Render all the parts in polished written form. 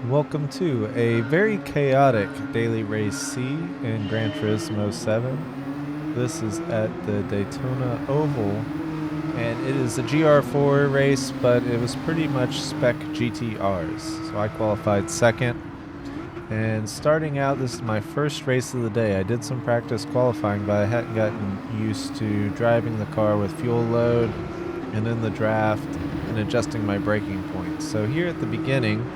Welcome to a very chaotic daily race C in Gran Turismo 7. This is at the Daytona Oval, and it is a GR4 race, but it was pretty much spec GTRs. So I qualified second. And starting out, this is my first race of the day. I did some practice qualifying, but I hadn't gotten used to driving the car with fuel load and in the draft and adjusting my braking points. So here at the beginning,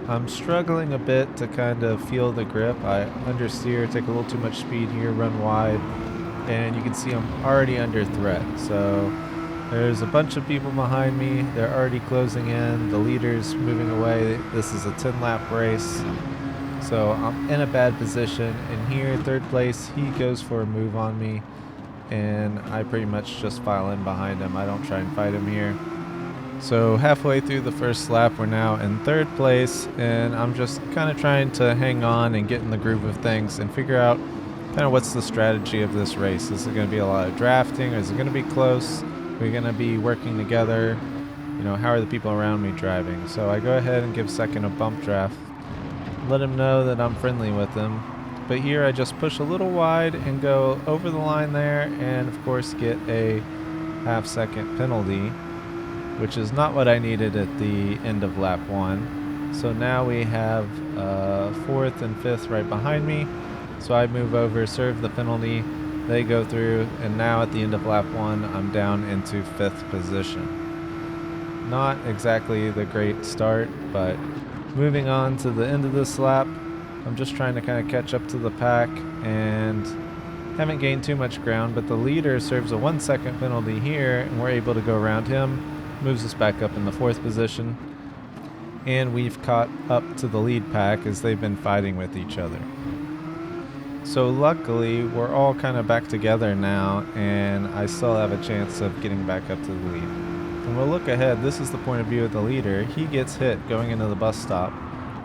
I'm struggling a bit to kind of feel the grip. I understeer, take a little too much speed here, run wide, and you can see I'm already under threat. So there's a bunch of people behind me. They're already closing in. The leader's moving away. This is a 10-lap race. So I'm in a bad position. And here, third place, he goes for a move on me, and I pretty much just file in behind him. I don't try and fight him here. So halfway through the first lap, we're now in third place, and I'm just kind of trying to hang on and get in the groove of things and figure out kind of what's the strategy of this race. Is it going to be a lot of drafting, or is it going to be close? Are we going to be working together? You know, how are the people around me driving? So I go ahead and give second a bump draft, let him know that I'm friendly with him. But here I just push a little wide and go over the line there, and of course get a half-second penalty, which is not what I needed at the end of lap 1. So now we have fourth and fifth right behind me. So I move over, serve the penalty, they go through, and now at the end of lap 1, I'm down into fifth position. Not exactly the great start, but moving on to the end of this lap, I'm just trying to kind of catch up to the pack and haven't gained too much ground, but the leader serves a 1-second penalty here, and we're able to go around him. Moves us back up in the fourth position, and we've caught up to the lead pack as they've been fighting with each other. So luckily, we're all kind of back together now, and I still have a chance of getting back up to the lead. And we'll look ahead. This is the point of view of the leader. He gets hit going into the bus stop,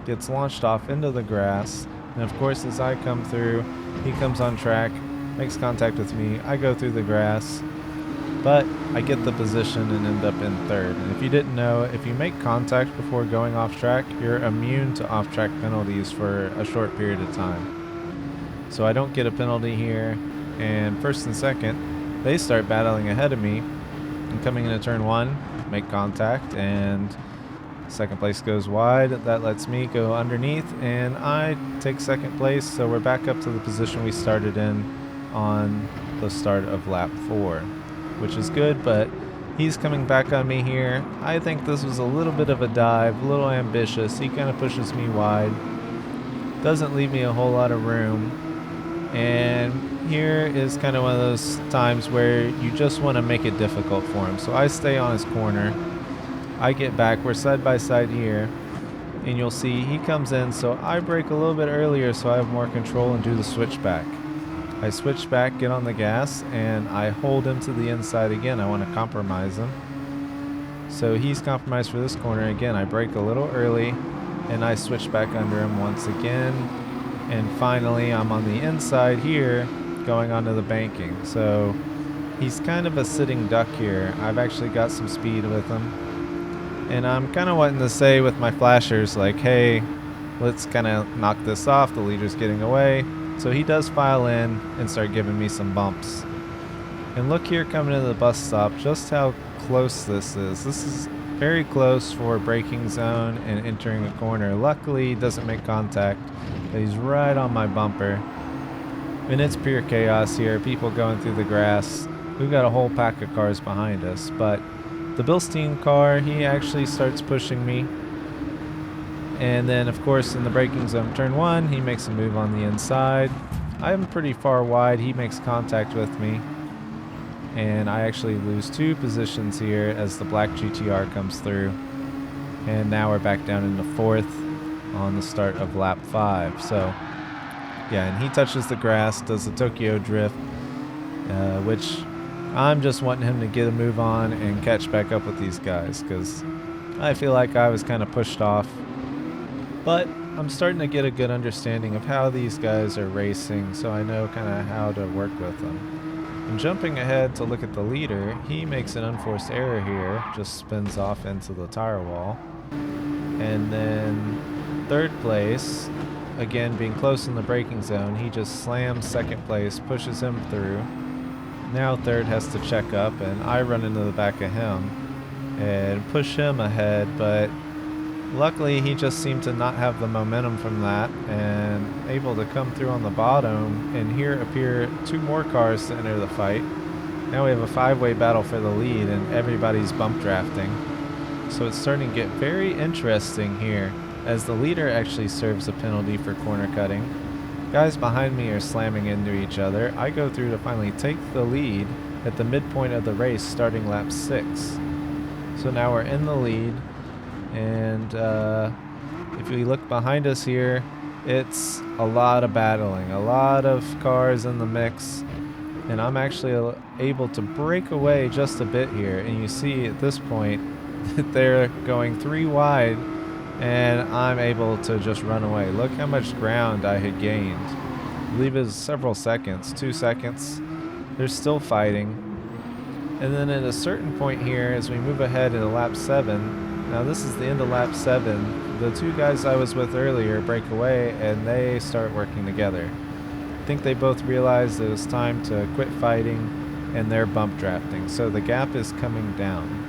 gets launched off into the grass, and of course as I come through, he comes on track, makes contact with me, I go through the grass, but I get the position and end up in third. And if you didn't know, if you make contact before going off track, you're immune to off-track penalties for a short period of time. So I don't get a penalty here, and first and second, they start battling ahead of me. I'm coming into turn 1, make contact, and second place goes wide. That lets me go underneath, and I take second place, so we're back up to the position we started in on the start of lap 4. Which is good, but he's coming back on me here. I think this was a little bit of a dive, a little ambitious. He kind of pushes me wide. Doesn't leave me a whole lot of room. And here is kind of one of those times where you just want to make it difficult for him. So I stay on his corner. I get back. We're side by side here. And you'll see he comes in, so I brake a little bit earlier so I have more control and do the switchback. I switch back, get on the gas, and I hold him to the inside again. I want to compromise him. So he's compromised for this corner. Again, I brake a little early, and I switch back under him once again. And finally, I'm on the inside here, going onto the banking. So he's kind of a sitting duck here. I've actually got some speed with him. And I'm kind of wanting to say with my flashers, like, hey, let's kind of knock this off. The leader's getting away. So he does file in and start giving me some bumps. And look here coming into the bus stop, just how close this is. This is very close for braking zone and entering a corner. Luckily, he doesn't make contact, but he's right on my bumper. And it's pure chaos here, people going through the grass. We've got a whole pack of cars behind us, but the Bilstein car, he actually starts pushing me. And then, of course, in the braking zone, turn 1, he makes a move on the inside. I'm pretty far wide. He makes contact with me. And I actually lose 2 positions here as the black GTR comes through. And now we're back down into 4th on the start of lap 5. So, yeah, and he touches the grass, does the Tokyo drift, which I'm just wanting him to get a move on and catch back up with these guys, because I feel like I was kind of pushed off. But I'm starting to get a good understanding of how these guys are racing, so I know kind of how to work with them. And jumping ahead to look at the leader, he makes an unforced error here, just spins off into the tire wall. And then third place, again being close in the braking zone, he just slams second place, pushes him through. Now third has to check up, and I run into the back of him and push him ahead, but luckily he just seemed to not have the momentum from that and able to come through on the bottom, and here appear two more cars to enter the fight. Now we have a five-way battle for the lead and everybody's bump drafting. So it's starting to get very interesting here as the leader actually serves a penalty for corner cutting. Guys behind me are slamming into each other. I go through to finally take the lead at the midpoint of the race starting lap 6. So now we're in the lead, and if we look behind us here, it's a lot of battling, a lot of cars in the mix, and I'm actually able to break away just a bit here, and you see at this point that they're going 3 wide and I'm able to just run away. Look how much ground I had gained. I believe it was several seconds, 2 seconds. They're still fighting. And then at a certain point here, as we move ahead into lap 7, now this is the end of lap 7, the two guys I was with earlier break away and they start working together. I think they both realized it was time to quit fighting and they're bump drafting. So the gap is coming down.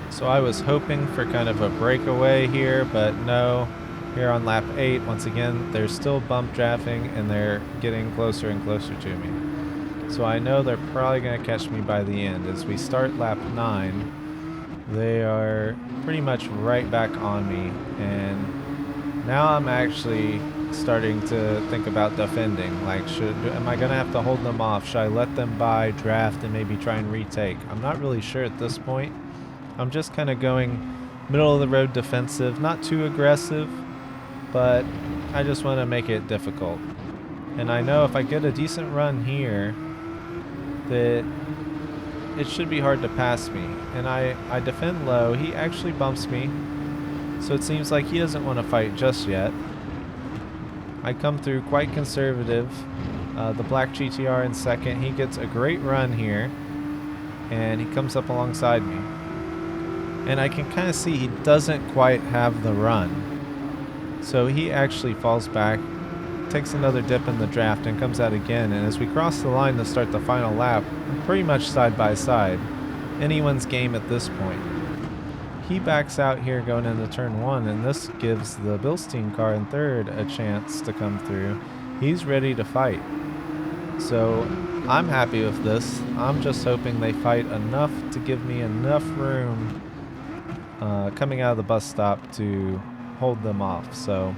So I was hoping for kind of a breakaway here, but no. Here on lap 8, once again, they're still bump drafting and they're getting closer and closer to me. So I know they're probably going to catch me by the end. As we start lap 9, they are pretty much right back on me. And now I'm actually starting to think about defending. Like, am I going to have to hold them off? Should I let them by, draft, and maybe try and retake? I'm not really sure at this point. I'm just kind of going middle of the road defensive, not too aggressive, but I just want to make it difficult. And I know if I get a decent run here, that it should be hard to pass me. And I defend low. He actually bumps me, so it seems like he doesn't want to fight just yet. I come through quite conservative. The black GTR in second. He gets a great run here, and he comes up alongside me. And I can kind of see he doesn't quite have the run. So he actually falls back, takes another dip in the draft, and comes out again. And as we cross the line to start the final lap, we're pretty much side by side. Anyone's game at this point. He backs out here going into turn 1, and this gives the Bilstein car in third a chance to come through. He's ready to fight. So I'm happy with this. I'm just hoping they fight enough to give me enough room coming out of the bus stop to hold them off. So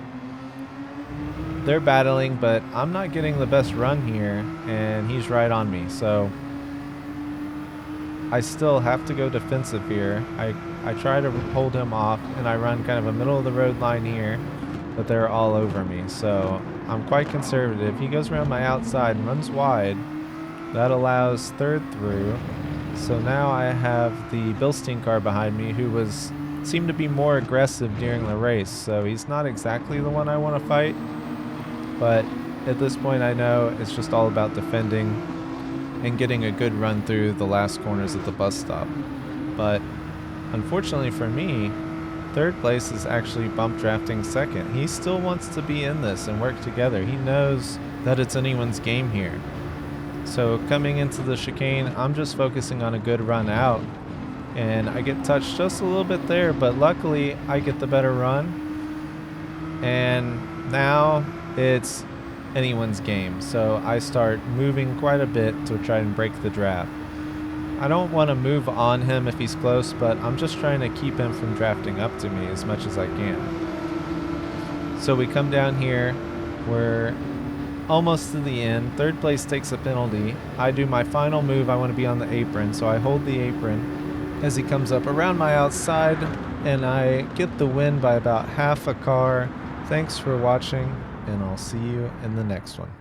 they're battling, but I'm not getting the best run here, and he's right on me. So I still have to go defensive here. I try to hold him off, and I run kind of a middle of the road line here, but they're all over me. So I'm quite conservative. He goes around my outside and runs wide. That allows third through. So now I have the Bilstein car behind me, who seemed to be more aggressive during the race. So he's not exactly the one I want to fight, but at this point I know it's just all about defending and getting a good run through the last corners at the bus stop. But unfortunately for me, third place is actually bump drafting second. He still wants to be in this and work together. He knows that it's anyone's game here. So coming into the chicane, I'm just focusing on a good run out, and I get touched just a little bit there, but luckily I get the better run, and now it's anyone's game. So I start moving quite a bit to try and break the draft. I don't want to move on him if he's close, but I'm just trying to keep him from drafting up to me as much as I can. So we come down here, we're almost to the end. Third place takes a penalty. I do my final move. I want to be on the apron, so I hold the apron as he comes up around my outside, and I get the win by about half a car. Thanks for watching, and I'll see you in the next one.